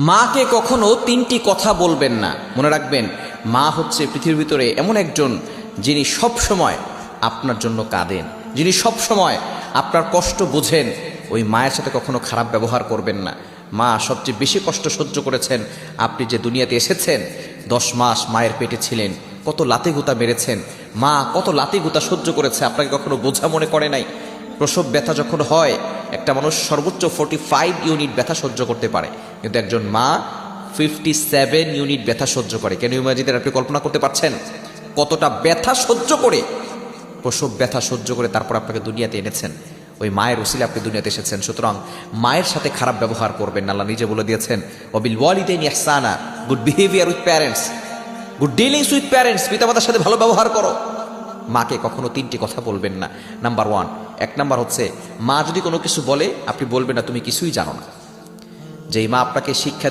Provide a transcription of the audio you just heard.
মাকে কখনো তিনটি কথা বলবেন না। মনে রাখবেন, মা হচ্ছে পৃথিবীর ভিতরে এমন একজন যিনি সব সময় আপনার জন্য কাঁদেন, যিনি সব সময় আপনার কষ্ট বোঝেন। ওই মায়ের সাথে কখনো খারাপ ব্যবহার করবেন না। মা সবচেয়ে বেশি কষ্ট সহ্য করেছেন। আপনি যে দুনিয়াতে এসেছেন, 10 মাস মায়ের পেটে ছিলেন, কত লাতে গুতা মেরেছেন, মা কত লাতে গুতা সহ্য করেছে, আপনাকে কখনো বোঝা মনে করে নাই। প্রসব ব্যথা যখন হয়, একটা মানুষ সর্বোচ্চ 45 ইউনিট ব্যথা সহ্য করতে পারে, কিন্তু একজন মা 57 ইউনিট ব্যথা সহ্য করে। কেন ইমাজিদের আপনি কল্পনা করতে পারছেন কতটা ব্যথা সহ্য করে, প্রসব ব্যথা সহ্য করে তারপর আপনাকে দুনিয়াতে এনেছেন। ওই মায়ের উসিলে আপনি দুনিয়াতে এসেছেন। সুতরাং মায়ের সাথে খারাপ ব্যবহার করবেন না। আল্লাহ নিজে বলে দিয়েছেন, ওয়াবিল ওয়ালিদাইনি ইহসানা, good behaviour with parents, good dealings with parents, পিতামাতার সাথে ভালো ব্যবহার করো। মাকে কখনো তিনটি কথা বলবেন না। নাম্বার 1, 1 নাম্বার হচ্ছে, মা যদি কোনো কিছু বলে আপনি বলবেন না তুমি কিছুই জানো না। যেই মা আপনাকে শিক্ষা